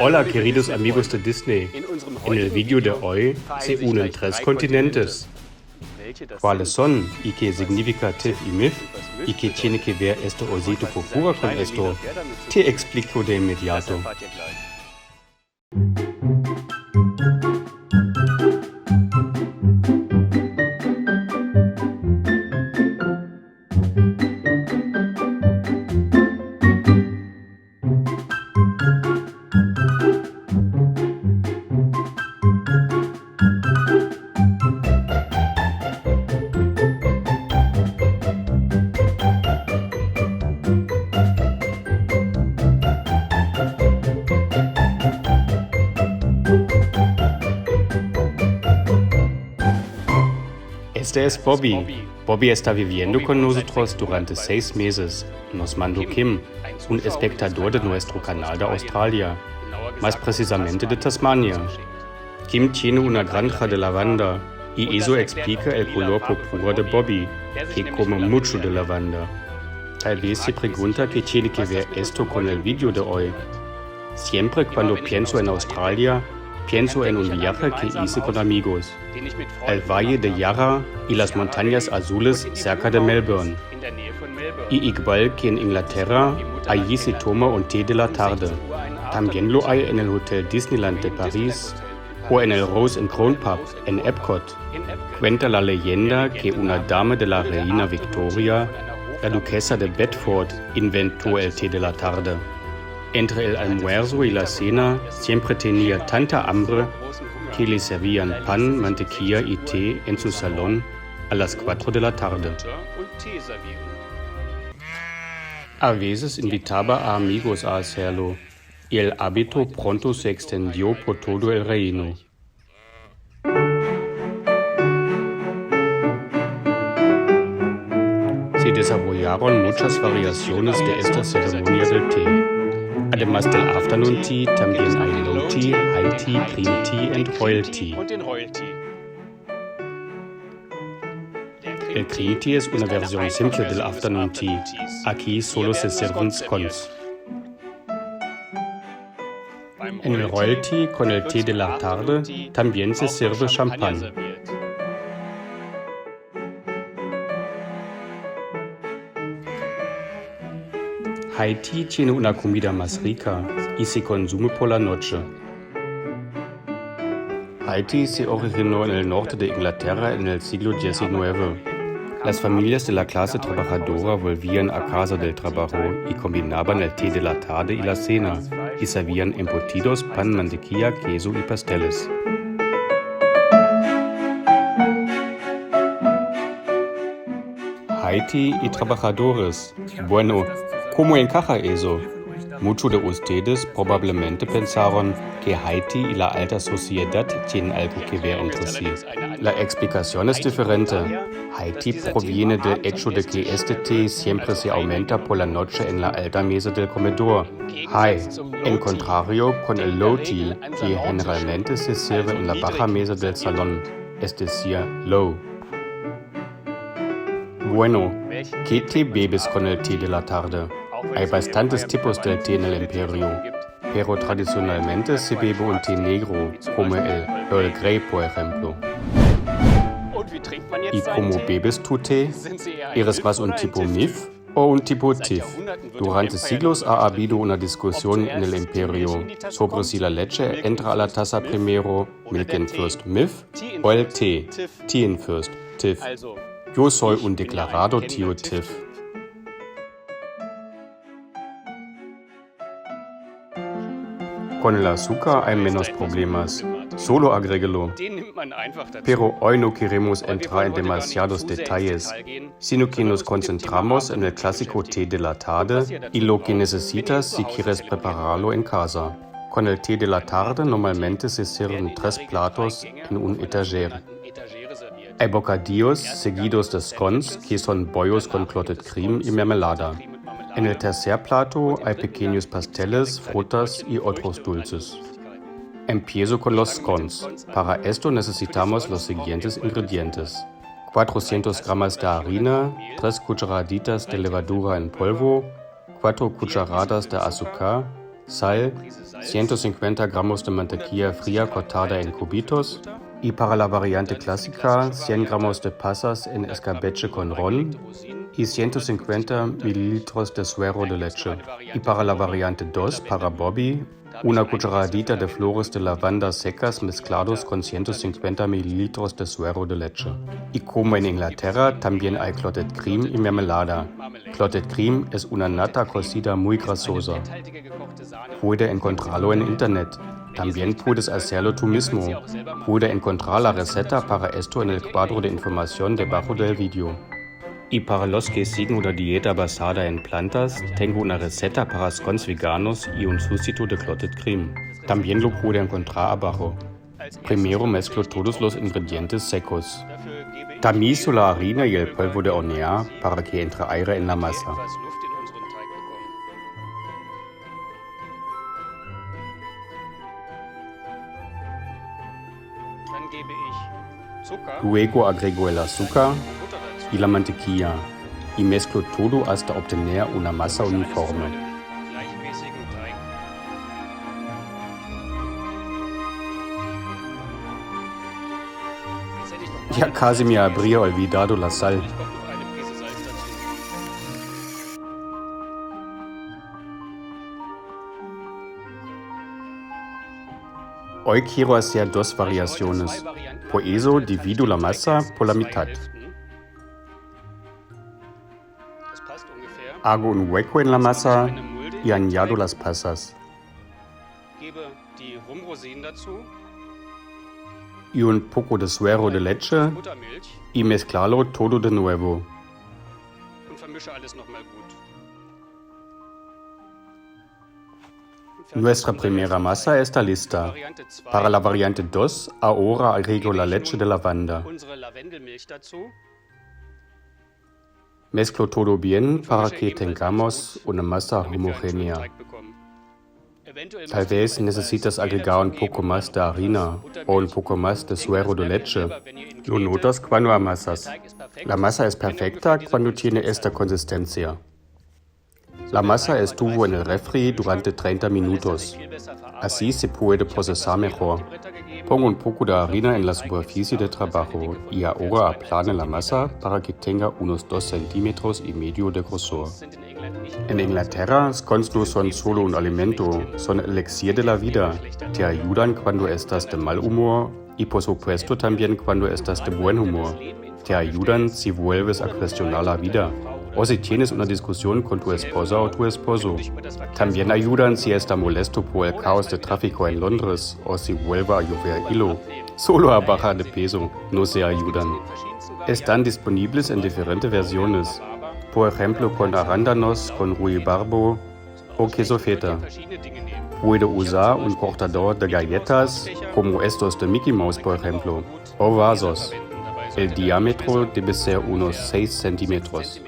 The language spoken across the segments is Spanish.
Hola, queridos amigos de Disney. En el vídeo de hoy se unen tres continentes. ¿Cuáles son? ¿Y qué significa TIFF y MIF? ¿Y qué tiene que ver esto osito púrpura con esto? Te explico de inmediato. Este es Bobby. Bobby está viviendo con nosotros durante 6 meses. Nos mandó Kim, un espectador de nuestro canal de Australia, más precisamente de Tasmania. Kim tiene una granja de lavanda y eso explica el color púrpura de Bobby, que come mucho de lavanda. Tal vez se pregunta qué tiene que ver esto con el vídeo de hoy. Siempre cuando pienso en Australia, pienso en un viaje que hice con amigos, al Valle de Yarra y las montañas azules cerca de Melbourne. Y igual que en Inglaterra, allí se toma un té de la tarde. También lo hay en el Hotel Disneyland de París o en el Rose and Crown Pub en Epcot. Cuenta la leyenda que una dama de la reina Victoria, la duquesa de Bedford, inventó el té de la tarde. Entre el almuerzo y la cena siempre tenía tanta hambre que le servían pan, mantequilla y té en su salón a las 4 de la tarde. A veces invitaba a amigos a hacerlo y el hábito pronto se extendió por todo el reino. Se desarrollaron muchas variaciones de esta ceremonia del té. Además del Afternoon Tea, también hay Low Tea, High Tea, Green Tea und Royal Tea. El Green Tea es una versión simple del Afternoon Tea. Aquí solo se sirven scones. En el Royal Tea, con el té de la tarde, también se sirve champán. High Tea tiene una comida más rica y se consume por la noche. High Tea se originó en el norte de Inglaterra en el siglo XIX. Las familias de la clase trabajadora volvían a casa del trabajo y combinaban el té de la tarde y la cena, y servían embutidos, pan, mantequilla, queso y pasteles. High Tea y trabajadores. Bueno, ¿cómo encaja eso? Muchos de ustedes probablemente pensaron que Haití y la alta sociedad tienen algo que ver entre sí. La explicación es diferente. Haití proviene del hecho de que este té siempre se aumenta por la noche en la alta mesa del comedor, high, en contrario con el low tea, que generalmente se sirve en la baja mesa del salón, es decir, low. Bueno, ¿qué té bebes con el té de la tarde? Hay bastantes tipos del té en el imperio, pero tradicionalmente se bebe un té negro, como el Earl Grey, por ejemplo. ¿Y cómo bebes tu té? ¿Eres más un tipo MIF o un tipo TIFF? Durante siglos ha habido una discusión en el imperio sobre si la leche entra a la taza primero, milk in first MIF, o el té, tea in first TIFF. Yo soy un declarado tío TIFF. Con el azúcar hay menos problemas, solo agréguelo. Pero hoy no queremos entrar en demasiados detalles, sino que nos concentramos en el clásico té de la tarde y lo que necesitas si quieres prepararlo en casa. Con el té de la tarde normalmente se sirven 3 platos en un etagere. Hay bocadillos seguidos de scones, que son bollos con clotted cream y mermelada. En el tercer plato hay pequeños pasteles, frutas y otros dulces. Empiezo con los scones. Para esto necesitamos los siguientes ingredientes: 400 gramos de harina, 3 cucharaditas de levadura en polvo, 4 cucharadas de azúcar, sal, 150 gramos de mantequilla fría cortada en cubitos, y para la variante clásica, 100 gramos de pasas en escabeche con ron y 150 mililitros de suero de leche. Y para la variante 2, para Bobby, una cucharadita de flores de lavanda secas mezclados con 150 mililitros de suero de leche. Y como en Inglaterra, también hay clotted cream y mermelada. Clotted cream es una nata cocida muy grasosa. Puede encontrarlo en internet. También puedes hacerlo tú mismo. Puedes encontrar la receta para esto en el cuadro de información debajo del video. Y para los que siguen una dieta basada en plantas, tengo una receta para scones veganos y un sustituto de clotted cream. También lo puede encontrar abajo. Primero mezclo todos los ingredientes secos. Tamizo la harina y el polvo de hornear para que entre aire en la masa. Luego agrego el azúcar y la mantequilla y mezclo todo hasta obtener una masa uniforme. Ya casi me habría olvidado la sal. Hoy quiero hacer dos variaciones. Por eso divido la masa por la mitad. Hago un hueco en la masa y añado las pasas. Y un poco de suero de leche y mezclarlo todo de nuevo. Nuestra primera masa está lista. Para la variante 2, ahora agrego la leche de lavanda. Mezclo todo bien para que tengamos una masa homogénea. Tal vez necesitas agregar un poco más de harina o un poco más de suero de leche. Lo notas cuando amasas. La masa es perfecta cuando tiene esta consistencia. La masa estuvo en el refri durante 30 minutos. Así se puede procesar mejor. Pongo un poco de harina en la superficie de trabajo y ahora aplane la masa para que tenga unos 2,5 centímetros de grosor. En Inglaterra, scones no son solo un alimento, son el elixir de la vida. Te ayudan cuando estás de mal humor y por supuesto también cuando estás de buen humor. Te ayudan si vuelves a cuestionar la vida o si tienes una discusión con tu esposa o tu esposo. También ayudan si está molesto por el caos de tráfico en Londres o si vuelve a llover hilo. Solo a bajar de peso no se ayudan. Están disponibles en diferentes versiones, por ejemplo con arándanos, con ruibarbo o queso feta. Puede usar un cortador de galletas, como estos de Mickey Mouse por ejemplo, o vasos. El diámetro debe ser unos 6 centímetros.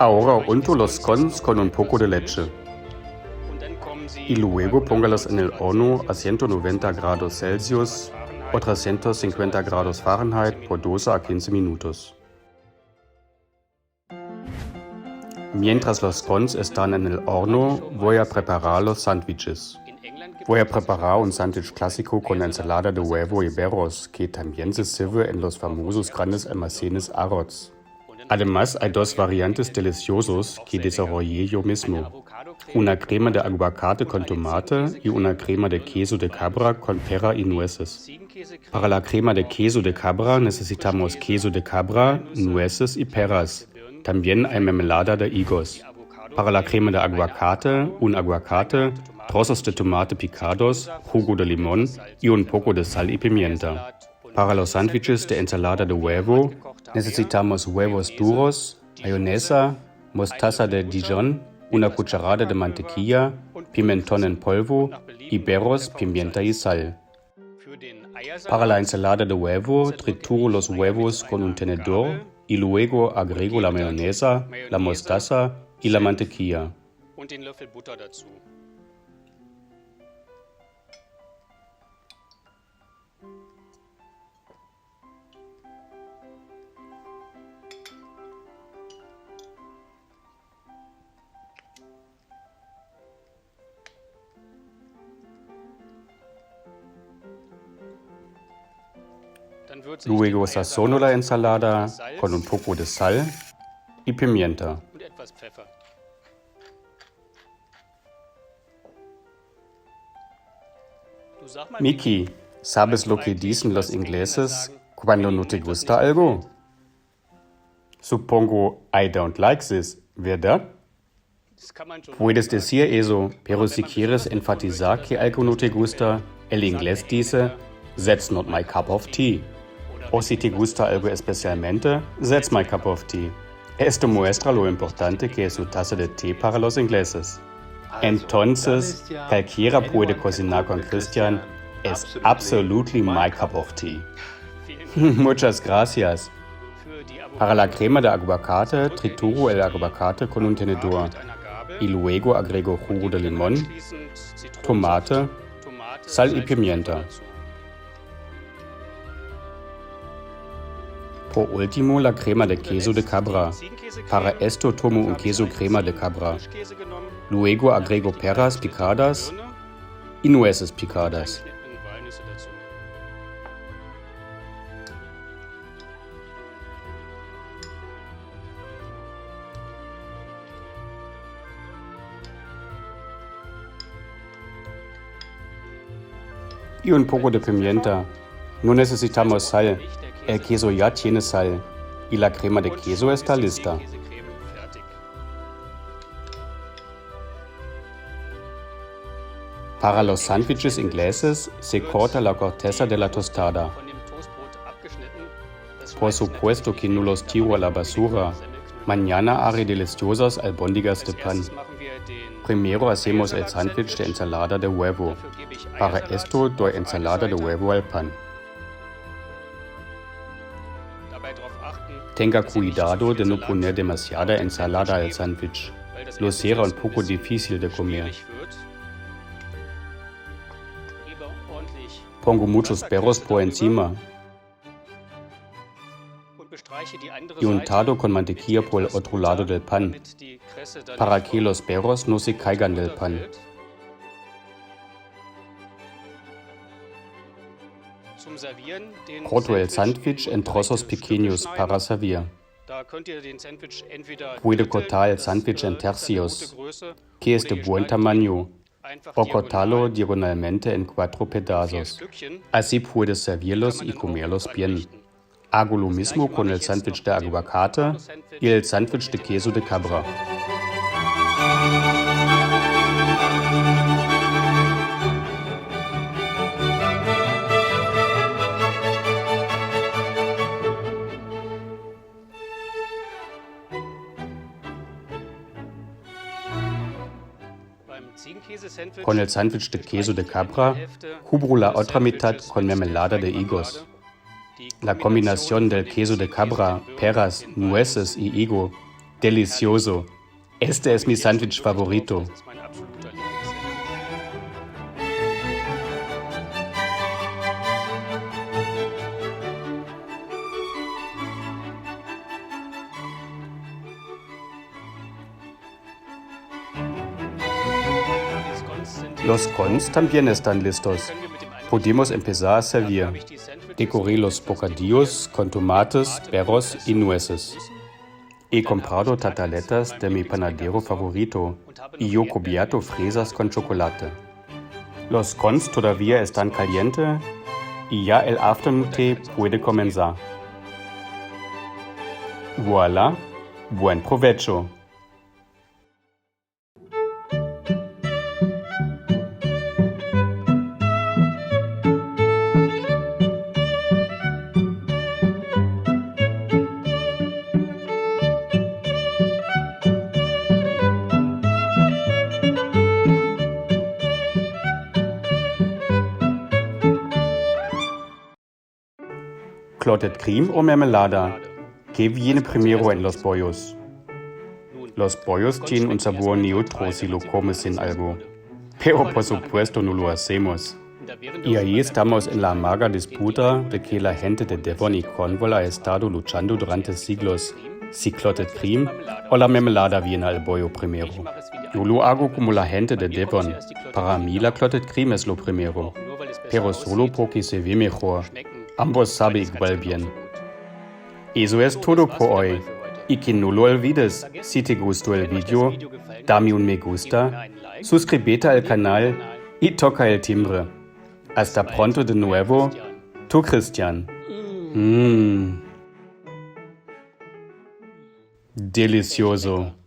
Ahora unto los scones con un poco de leche. Y luego póngalos en el horno a 190 grados Celsius o 350 grados Fahrenheit por 12 a 15 minutos. Mientras los scones están en el horno, voy a preparar los sándwiches. Voy a preparar un sándwich clásico con ensalada de huevo y berros, que también se sirve en los famosos grandes almacenes Arroz. Además, hay dos variantes deliciosos que desarrollé yo mismo. Una crema de aguacate con tomate y una crema de queso de cabra con pera y nueces. Para la crema de queso de cabra necesitamos queso de cabra, nueces y peras. También hay mermelada de higos. Para la crema de aguacate, un aguacate, trozos de tomate picados, jugo de limón y un poco de sal y pimienta. Para los sándwiches de ensalada de huevo, necesitamos huevos duros, mayonesa, mostaza de Dijon, una cucharada de mantequilla, pimentón en polvo y berros, pimienta y sal. Para la ensalada de huevo, trituro los huevos con un tenedor y luego agrego la mayonesa, la mostaza y la mantequilla. luego sazono la ensalada con un poco de sal y pimienta. Und etwas Pfeffer. Du sag mal, Miki, ¿sabes lo que dicen los ingleses cuando no te gusta algo? Supongo I don't like this, ¿verdad? das kann man schon. Puedes decir eso, pero si quieres enfatizar que algo no te gusta, el inglés dice, that's not my cup of tea. O si te gusta algo especialmente, that's my cup of tea. Esto muestra lo importante que es su taza de té para los ingleses. Entonces, cualquiera puede cocinar con Christian. Es absolutely my cup of tea. Muchas gracias. Für die Para la crema de aguacate, trituro el aguacate con un tenedor. mit einer Gabel. Y luego agrego jugo de limón, Anschließend Zitronensaft, tomate, Tomate, sal y Salz und pimienta. Pfeffer dazu. Por último, la crema de queso de cabra. Para esto tomo un queso crema de cabra. Frischkäse genommen, Luego agrego peras picadas y nueces picadas. und Walnüsse dazu. Y un poco de pimienta. No necesitamos sal. El queso ya tiene sal. Y la crema de queso está lista. Käsecreme fertig. Para los sándwiches ingleses se corta la corteza de la tostada. Von dem Toastbrot abgeschnitten. Das Por supuesto que no los tiro a la basura. Mañana haré deliciosas albóndigas de pan. Erstes machen wir den Primero hacemos el sándwich de ensalada de huevo. Dafür gebe ich Para Eiersalat esto doy auf eine ensalada de Seite. huevo al pan. Dabei darauf achten, Tenga dass ihr nicht zu cuidado viel de no Salat poner demasiada ensalada al sándwich. weil das Lo Essen será un sonst poco bisschen difícil de comer. schwierig wird. Gebe ordentlich Pongo muchos perros por encima und bestreiche die andere y Seite untado con mantequilla mit por el etwas otro lado Butter, del pan, damit die Kresse dann para nicht que los perros no se caigan del pan. runterfällt. Zum Servieren den Corto el Sandwich sándwich in en trozos breite Stücke pequeños schneiden. para servir. Da könnt ihr den Sandwich entweder Puede dritteln, cortar el das, sándwich en ist eine tercios, gute Größe, que es oder de ihr buen schneidet tamaño, einfach o cortarlo diagonal diagonalmente en 4 vier pedazos. Stückchen, Así puedes servirlos kann y man dann auch comerlos gut bien. anrichten. Hago lo mismo con el sándwich de aguacate y el sándwich de queso de cabra. Beim Ziegenkäse-Sandwich Con el sándwich de queso de cabra, cubro la otra mitad con mermelada de higos. La combinación del queso de cabra, peras, nueces y higo, delicioso. Este es mi sándwich favorito. Das ist mein absoluter Lieblingssandwich. Die Scones sind Los cons también están listos. können wir mit dem Einwurf Podemos empezar a Dafür servir. habe ich die Sandwiches Decoré los bocadillos con tomates, perros y nueces. He comprado tartaletas de mi panadero favorito y yo cubierto fresas con chocolate. Los cons todavía están calientes y ya el afternoon tea puede comenzar. Voilà, buen provecho. Clotted cream o mermelada. ¿Qué viene primero en los bollos? Los bollos tienen un sabor neutro si lo comes sin algo. Pero por supuesto no lo hacemos. Y ahí estamos en la amarga disputa de que la gente de Devon y Cornwall ha estado luchando durante siglos. Si clotted cream o la mermelada viene al bollo primero. Yo lo hago como la gente de Devon. Para mí la clotted cream es lo primero. Pero solo porque se ve mejor. Ambos sabe igual bien. Eso es todo por hoy. Y que no lo olvides, si te gustó el video, dame un me gusta, suscríbete al canal y toca el timbre. Hasta pronto de nuevo, tu Christian. Delicioso.